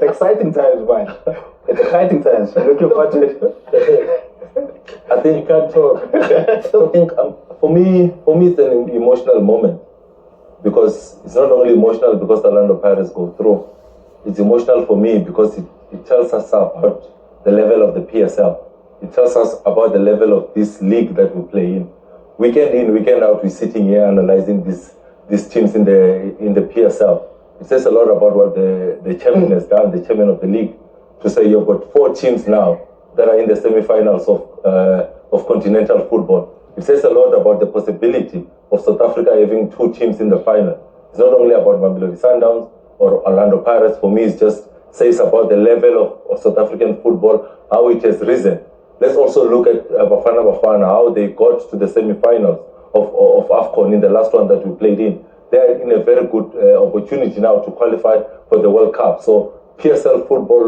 It's exciting times, man. It's exciting times. I'm looking forward to it. I think you can't talk. I think for me, it's an emotional moment because it's not only emotional because the Orlando Pirates go through. It's emotional for me because it tells us about the level of the PSL. It tells us about the level of this league that we play in. Weekend in, weekend out, we're sitting here analyzing these teams in the PSL. It says a lot about what the champion has done, the champion of the league, to say you've got 4 teams now that are in the semi-finals of continental football. It says a lot about the possibility of South Africa having 2 teams in the final. It's not only about Mamelodi Sundowns or Orlando Pirates. For me, it just says about the level of South African football, how it has risen. Let's also look at Bafana, how they got to the semi-finals of AFCON in the last one that we played in. They are in a very good opportunity now to qualify for the World Cup. So PSL football,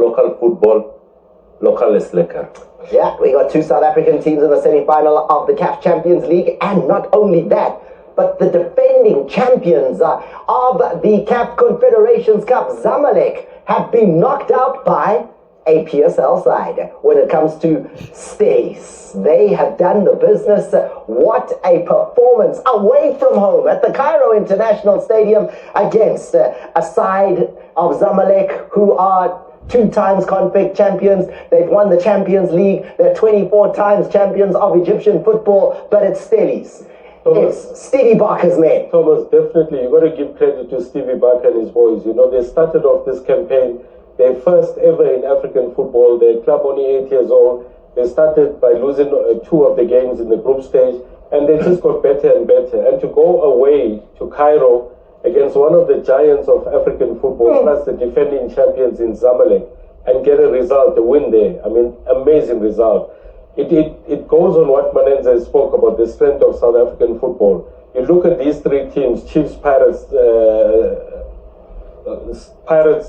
local is lekker. Yeah, we got 2 South African teams in the semi-final of the Caf Champions League, and not only that, but the defending champions of the Caf Confederations Cup, Zamalek, have been knocked out by a PSL side. When it comes to stays, they have done the business. What a performance away from home at the Cairo International Stadium against a side of Zamalek who are 2 times conflict champions. They've won the Champions League. They're 24 times champions of Egyptian football, but it's Stellies. It's Stevie Barker's men. Thomas, definitely, you've got to give credit to Stevie Barker and his boys. You know, they started off this campaign, their first ever in African football. Their club only 8 years old. They started by losing 2 of the games in the group stage, and they just got better and better. And to go away to Cairo against one of the giants of African football, plus the defending champions in Zamalek, and get a result, a win there. I mean, amazing result. It goes on what Manenze spoke about, the strength of South African football. You look at these 3 teams, Chiefs, Pirates,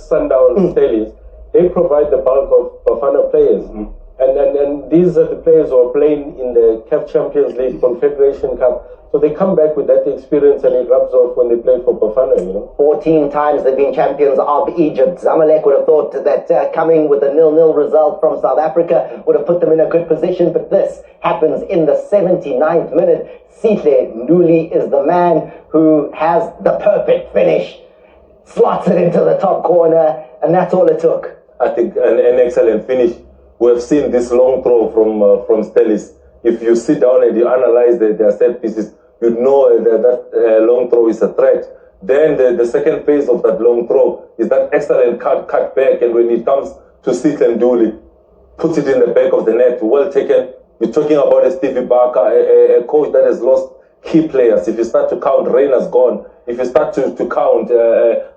Sundowns, Stellies, they provide the bulk of Bafana players. And these are the players who are playing in the Caf Champions League Confederation Cup. So they come back with that experience and it rubs off when they play for Bafana, you know. 14 times they've been champions of Egypt. Zamalek would have thought that coming with a 0-0 result from South Africa would have put them in a good position, but this happens in the 79th minute. Sihle Nduli is the man who has the perfect finish. Slots it into the top corner, and that's all it took. I think an excellent finish. We have seen this long throw from Stellies. If you sit down and you analyze their set pieces, you know that long throw is a threat. Then the second phase of that long throw is that excellent cut back, and when it comes to Sihle Nduli, puts it in the back of the net, well taken. You're talking about a Stevie Barker, a coach that has lost key players. If you start to count, Reyna's gone. If you start to count,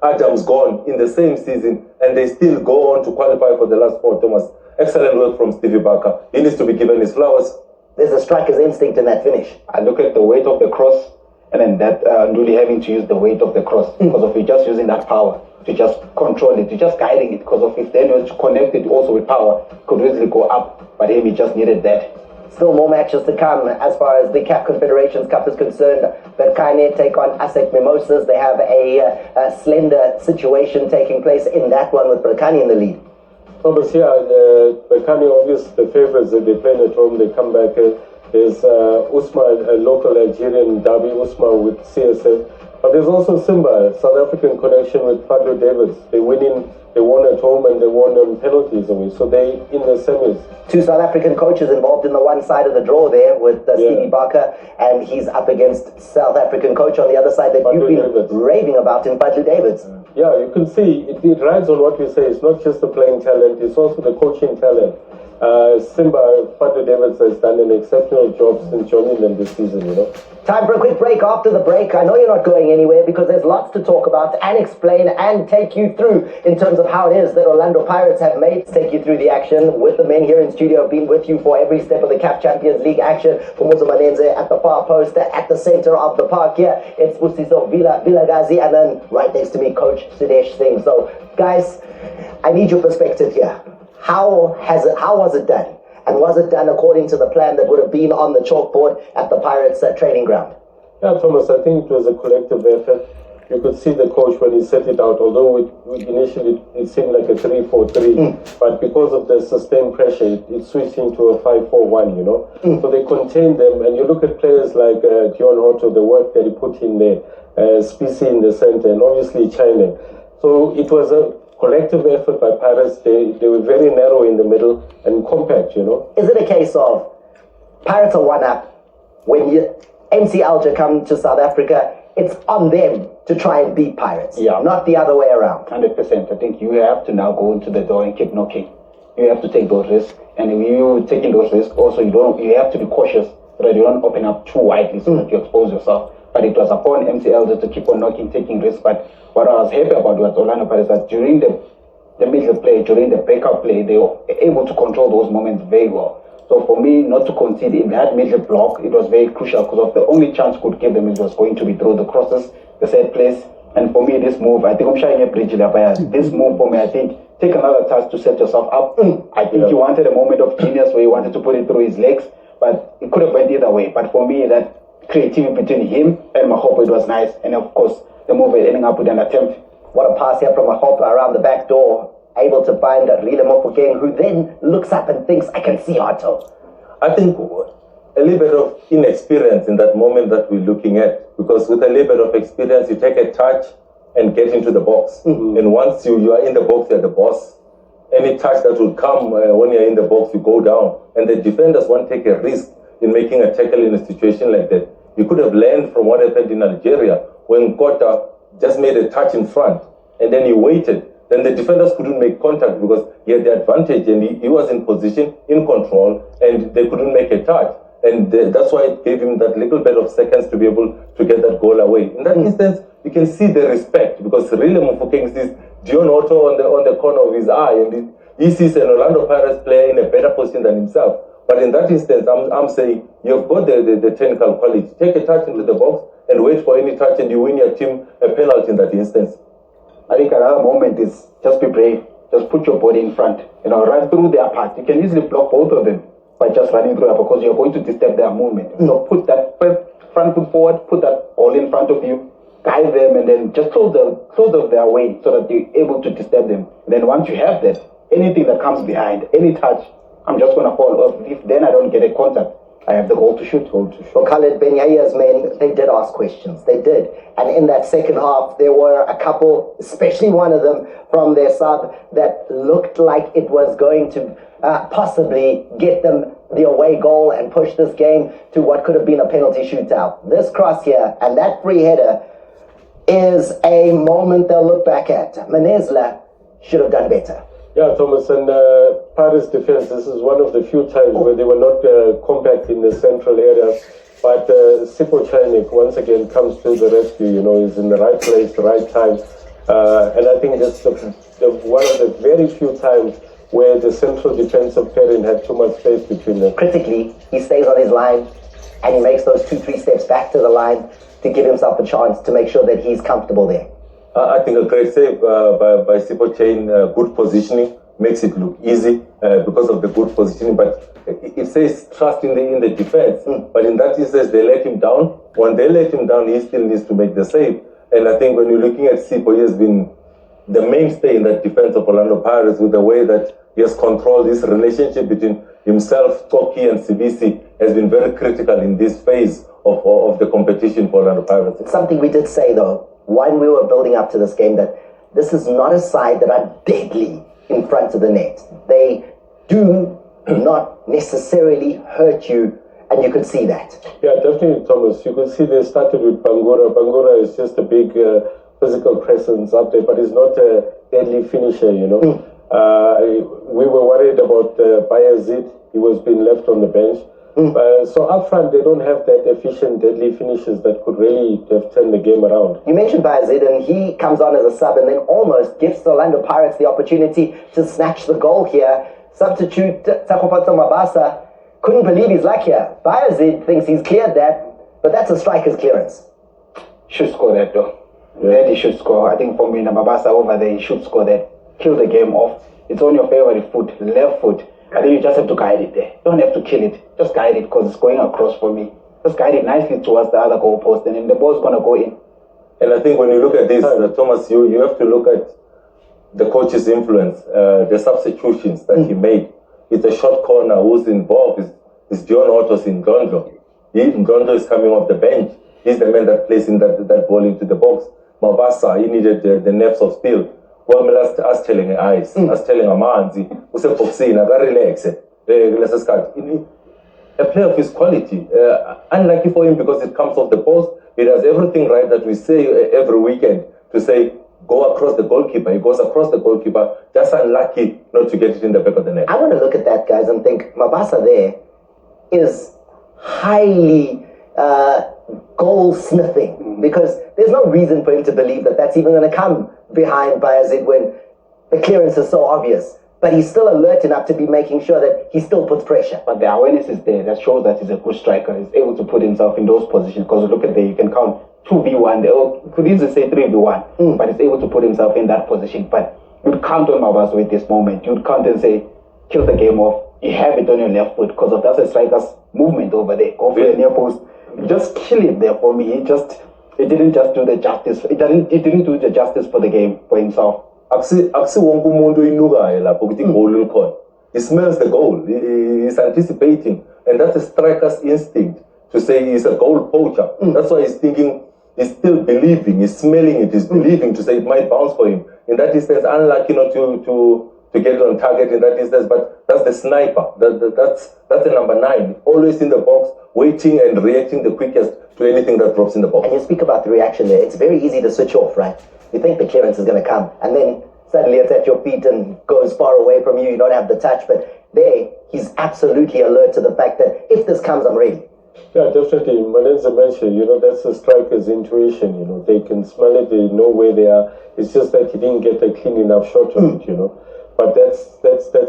Adam's gone in the same season, and they still go on to qualify for the last 4, Thomas. Excellent work from Stevie Barker. He needs to be given his flowers. There's a striker's instinct in that finish. I look at the weight of the cross, and then that Nduli having to use the weight of the cross because of you just using that power to just control it, to just guiding it, because of if they were to connect it also with power, could easily go up, but he just needed that. Still more matches to come as far as the Caf Confederations Cup is concerned. Berkane take on ASEC Mimosas. They have a slender situation taking place in that one with Berkane in the lead. Thomas, Berkane, obviously the favourites that they play at home, they come back. There's Usma, a local Algerian derby, Usma with CSF. But there's also Simba, South African connection with Fadlu Davids. They won at home and they won on penalties away. So they in the semis. 2 South African coaches involved in the one side of the draw there with Stevie Barker, and he's up against South African coach on the other side that you've been raving about in Fadlu Davids. Yeah, you can see it rides on what we say. It's not just the playing talent, it's also the coaching talent. Simba, Fadlu Davids has done an exceptional job since joining them this season, you know. Time for a quick break. After the break, I know you're not going anywhere because there's lots to talk about and explain and take you through in terms of how it is that Orlando Pirates have made. Take you through the action with the men here in studio. Have been with you for every step of the Caf Champions League action. For Musa Manenze at the far post, at the center of the park here. It's Busiso Vilagazi, and then right next to me, Coach Sudesh Singh. So, guys, I need your perspective here. How was it done? And was it done according to the plan that would have been on the chalkboard at the Pirates training ground? Yeah, Thomas, I think it was a collective effort. You could see the coach when he set it out, although initially it seemed like a 3-4-3, but because of the sustained pressure, it switched into a 5-4-1, you know. So they contained them, and you look at players like Dion Otto, the work that he put in there, Specie in the center, and obviously China. So it was a collective effort by Pirates. They were very narrow in the middle and compact, you know. Is it a case of Pirates are one up, when MC Alger come to South Africa, it's on them to try and beat Pirates, not the other way around? 100%. I think you have to now go into the door and keep knocking. You have to take those risks, and if you taking those risks, also you have to be cautious so that you don't open up too widely so that you expose yourself. But it was upon MC Alger to keep on knocking, taking risks. But what I was happy about was Orlando Pirates, that during the middle play, during the breakout play, they were able to control those moments very well. So for me, not to concede in that middle block, it was very crucial, because of the only chance could give them, it was going to be through the crosses, the set place. And for me, this move, I think I'm sharing a bridge. This move for me, I think, take another touch to set yourself up. I think he wanted a moment of genius where he wanted to put it through his legs, but it could have went either way. But for me, that creativity between him and Mahopa, it was nice. And of course, the move ending up with an attempt. What a pass here from Mahopa around the back door, able to find Rile Mofokeng, who then looks up and thinks, I can see Otto. I think a little bit of inexperience in that moment that we're looking at, because with a little bit of experience, you take a touch and get into the box. And once you are in the box, you're the boss. Any touch that will come when you're in the box, you go down. And the defenders won't take a risk in making a tackle in a situation like that. You could have learned from what happened in Algeria when Kota just made a touch in front and then he waited. Then the defenders couldn't make contact because he had the advantage and he was in position, in control, and they couldn't make a touch. And that's why it gave him that little bit of seconds to be able to get that goal away. In that instance, you can see the respect, because really Mofokeng sees Dion Otto on the corner of his eye, and he sees an Orlando Pirates player in a better position than himself. But in that instance, I'm saying you've got the technical quality. Take a touch into the box and wait for any touch, and you win your team a penalty in that instance. I think another moment is just be brave. Just put your body in front. Run through their path. You can easily block both of them by just running through, because you're going to disturb their movement. So put that front foot forward, put that ball in front of you, guide them, and then just close their way so that you're able to disturb them. And then once you have that, anything that comes behind, any touch, I'm just going to fall off. If then I don't get a contact, I have the goal to shoot. For Khaled Ben Yahia's men, they did ask questions. They did. And in that second half, there were a couple, especially one of them from their sub, that looked like it was going to possibly get them the away goal and push this game to what could have been a penalty shootout. This cross here and that free header is a moment they'll look back at. Manezla should have done better. Yeah, Thomas, and Paris defense, this is one of the few times where they were not compact in the central area. But Sipho Chainik once again comes to the rescue, he's in the right place, the right time. And I think that's one of the very few times where the central defensive pairing had too much space between them. Critically, he stays on his line and he makes those 2-3 steps back to the line to give himself a chance to make sure that he's comfortable there. I think a great save by Sipho Chain, good positioning, makes it look easy because of the good positioning. But it says trust in the defense. But in that instance, they let him down. When they let him down, he still needs to make the save. And I think when you're looking at Sipho, he has been the mainstay in that defense of Orlando Pirates, with the way that he has controlled this relationship between himself, Toki, and Sibisi has been very critical in this phase of the competition for Orlando Pirates. It's something we did say, though, when we were building up to this game, that this is not a side that are deadly in front of the net. They do not necessarily hurt you, and you could see that. Yeah, definitely, Thomas. You could see they started with Bangura. Bangura is just a big physical presence up there, but he's not a deadly finisher, We were worried about Bayazid. He was being left on the bench. So up front, they don't have that efficient, deadly finishes that could really have turned the game around. You mentioned Bayazid, and he comes on as a sub and then almost gives the Orlando Pirates the opportunity to snatch the goal here. Substitute Takopato Mabasa couldn't believe his luck here. Bayazid thinks he's cleared that, but that's a striker's clearance. Should score that, though. That he should score. I think for me, Mabasa over there, he should score that. Kill the game off. It's on your favorite foot, left foot. I think you just have to guide it there. You don't have to kill it. Just guide it, because it's going across for me. Just guide it nicely towards the other goal post, and then the ball's going to go in. And I think when you look at this, Thomas, you have to look at the coach's influence, the substitutions that he made. It's a short corner. Who's involved is John Otto's in Gondro. Gondro is coming off the bench. He's the man that plays in that ball into the box. Mabasa, he needed the nerves of steel. Well, us telling eyes, us telling a man, who's a boxing, a very relaxed. A player of his quality, unlucky for him because it comes off the post. He does everything right that we say every weekend to say, go across the goalkeeper. He goes across the goalkeeper, just unlucky not to get it in the back of the net. I want to look at that, guys, and think Mabasa there is highly goal sniffing because there's no reason for him to believe that that's even going to come behind Bayazid when the clearance is so obvious. But he's still alert enough to be making sure that he still puts pressure. But the awareness is there. That shows that he's a good striker. He's able to put himself in those positions. Because look at there, you can count 2v1. They could easily say 3v1. But he's able to put himself in that position. But you'd count on Mabasa with this moment. You'd count and say, kill the game off. You have it on your left foot. Because that's a striker's movement over there. Go for the near post. Just kill it there for me. It didn't just do the justice. It didn't do the justice for the game, for himself. He smells the goal. He's anticipating, and that's a striker's instinct to say he's a goal poacher. That's why he's thinking, he's still believing, he's smelling it, he's believing to say it might bounce for him. In that instance, unlucky not to get on target in that instance, but that's the sniper. That's the number 9, always in the box, waiting and reacting the quickest to anything that drops in the box. And you speak about the reaction there. It's very easy to switch off, right? You think the clearance is going to come, and then suddenly it's at your feet and goes far away from you. You don't have the touch, but there, he's absolutely alert to the fact that if this comes, I'm ready. Yeah, definitely. Manenza mentioned, that's the striker's intuition, they can smell it, they know where they are. It's just that he didn't get a clean enough shot of it, But that's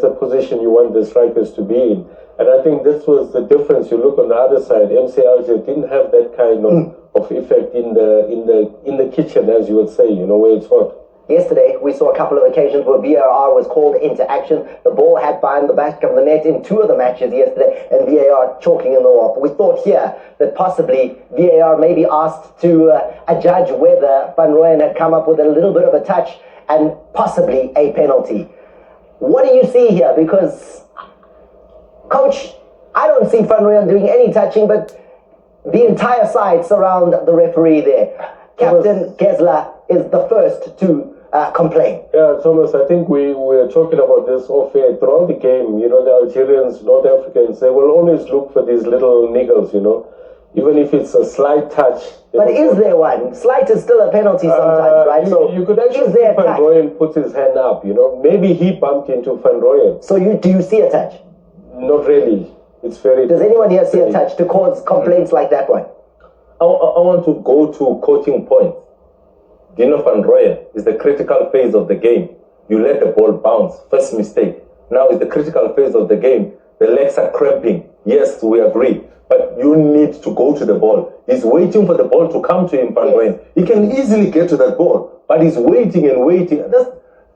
a position you want the strikers to be in. And I think this was the difference. You look on the other side, Mc Alger didn't have that kind of effect in the kitchen, as you would say, where it's hot. Yesterday, we saw a couple of occasions where VAR was called into action. The ball had behind the back of the net in 2 of the matches yesterday, and VAR chalking it off. We thought here that possibly VAR may be asked to adjudge whether Van Rooyen had come up with a little bit of a touch and possibly a penalty. What do you see here? Because, Coach, I don't see Van Rooyen doing any touching, but the entire side surround the referee there. Captain Gesler is the first to complain. Yeah, Thomas, I think we were talking about this off air throughout the game. The Algerians, North Africans, they will always look for these little niggles, even if it's a slight touch. But is there one? Slight is still a penalty sometimes, right? So you could actually see Van Rooyen puts his hand up, Maybe he bumped into Van Rooyen. So do you see a touch? Not really. It's very... Does anyone here see a touch to cause complaints like that one? I want to go to coaching points. Van Rooyen is the critical phase of the game. You let the ball bounce. First mistake. Now is the critical phase of the game. The legs are cramping. Yes, we agree. But you need to go to the ball. He's waiting for the ball to come to him, Van Rooyen. He can easily get to that ball, but he's waiting and waiting.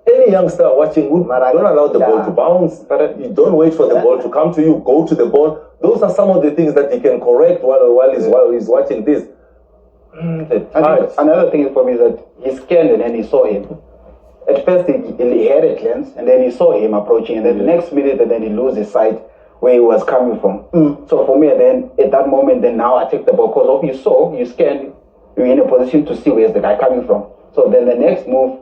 Any youngster watching, don't allow the ball to bounce. You don't wait for the ball to come to you. Go to the ball. Those are some of the things that he can correct while he's watching this. Another thing for me is that he scanned and then he saw him. At first he had a glance and then he saw him approaching, and then the next minute and then he loses sight where he was coming from. So for me, then at that moment, then now I take the ball, because you scanned, you're in a position to see where's the guy coming from. So then the next move,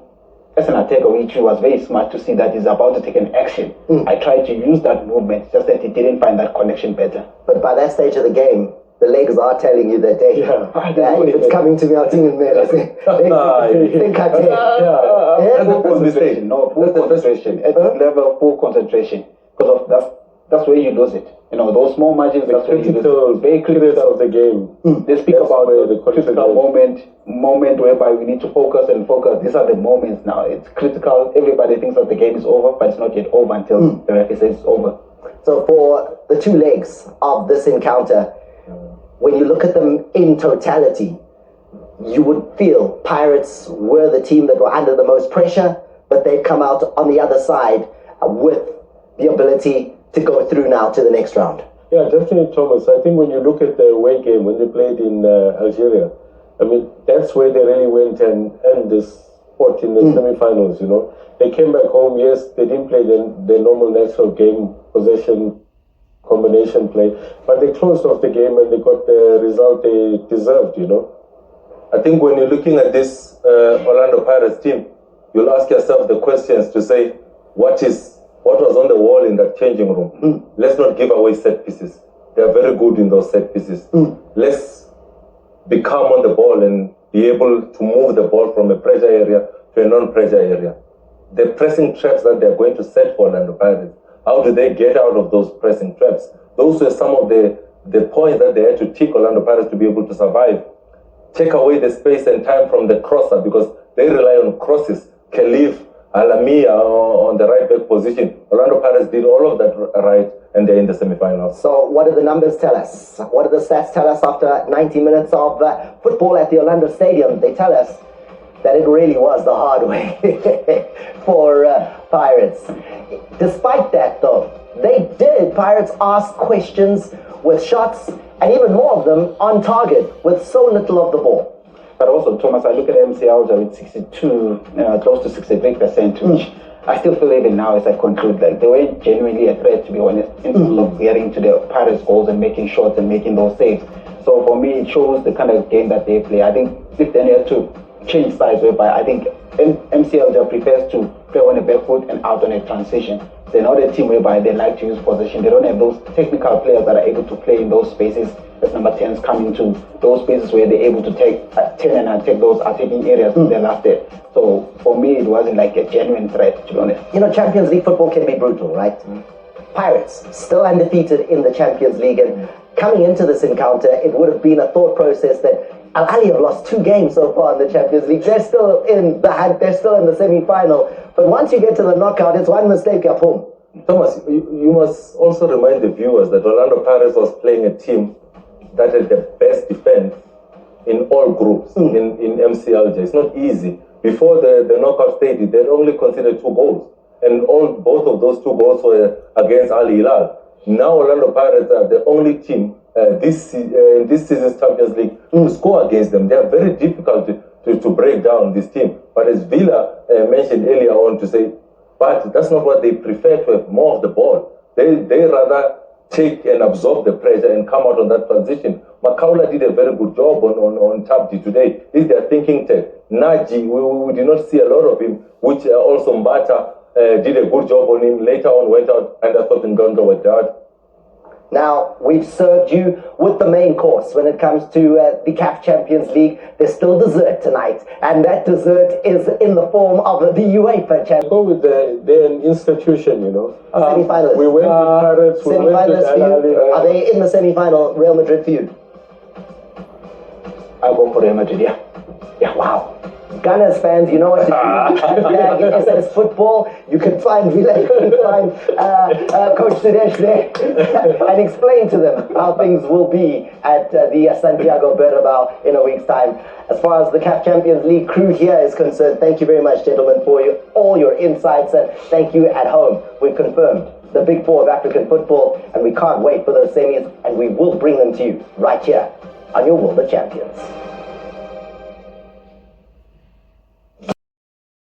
as an attacker, which was very smart to see that he's about to take an action. I tried to use that movement, just that he didn't find that connection better. But by that stage of the game, the legs are telling you that if it's coming to me, I'll think it, man. Full concentration. At that level of full concentration. Because that's where you lose it. Those small margins, that's where you lose it. Very critical of the game. They speak about the critical moment whereby we need to focus. These are the moments now. It's critical. Everybody thinks that the game is over, but it's not yet over until the referee says it's over. So for the 2 legs of this encounter, when you look at them in totality, you would feel Pirates were the team that were under the most pressure, but they've come out on the other side with the ability to go through now to the next round. Yeah, definitely, Thomas. I think when you look at the away game, when they played in Algeria, I mean, that's where they really went and earned this spot in the semi-finals, you know. They came back home, yes, they didn't play the normal natural game, possession, combination play, but they closed off the game and they got the result they deserved, you know. I think when you're looking at this Orlando Pirates team, you'll ask yourself the questions to say, what was on the wall in that changing room? Let's not give away set pieces. They are very good in those set pieces. Let's be calm on the ball and be able to move the ball from a pressure area to a non-pressure area. The pressing traps that they're going to set for Orlando Pirates, how do they get out of those pressing traps? Those were some of the points that they had to tick Orlando Pirates to be able to survive. Take away the space and time from the crosser because they rely on crosses. Khalif, Alamia on the right back position. Orlando Pirates did all of that right, and they're in the semi-finals. So what do the numbers tell us? What do the stats tell us after 90 minutes of football at the Orlando Stadium? They tell us that it really was the hard way for Pirates. Despite that, though, Pirates ask questions with shots, and even more of them on target with so little of the ball. But also, Thomas, I look at Mc Alger with 62, close to 63%, which I still feel even now as I conclude, like they weren't genuinely a threat, to be honest, in terms of getting to the Pirates' goals and making shots and making those saves. So for me, it shows the kind of game that they play. I think if they need to change sides, whereby I think Mc Alger prefers to play on a back foot and out on a transition. They're not a team whereby they like to use possession. They don't have those technical players that are able to play in those spaces as number 10s come into those spaces where they're able to take 10 and take those attacking areas they're left there. So for me, it wasn't like a genuine threat, to be honest. You know, Champions League football can be brutal, right? Pirates still undefeated in the Champions League, and coming into this encounter, it would have been a thought process that Al-Ali have lost 2 games so far in the Champions League. They're still in the semi-final. But once you get to the knockout, it's one mistake at home. Thomas, you must also remind the viewers that Orlando Pirates was playing a team that had the best defense in all groups in Mc Alger. It's not easy. Before the knockout stage, they only conceded 2 goals. And both of those 2 goals were against Al Hilal. Now Orlando Pirates are the only team in this season's Champions League to score against them. They are very difficult to break down this team. But as Villa mentioned earlier on to say, but that's not what they prefer, to have more of the ball. They rather take and absorb the pressure and come out on that transition. Makaula did a very good job on Tabdi today. This is their thinking tech. Naji, we did not see a lot of him, which also Mbata did a good job on him. Later on went out and I thought Ngondo were dead. Now, we've served you with the main course. When it comes to the Caf Champions League, there's still dessert tonight. And that dessert is in the form of the UEFA Champions League. Go with they're an institution, you know. Semi-finalists. We went with Pirates, we went with Semi-finalists for you? Are they in the semi-final, Real Madrid for you? I'll go for Real Madrid, yeah. Yeah, wow. Gunners fans, you know what to do. Hashtag SS Football. You can find Villa, you can find Coach Sudesh there and explain to them how things will be at the Santiago Bernabeu in a week's time. As far as the Caf Champions League crew here is concerned, thank you very much, gentlemen, for all your insights, and thank you at home. We've confirmed the Big 4 of African football, and we can't wait for those semis, and we will bring them to you right here on your World of Champions.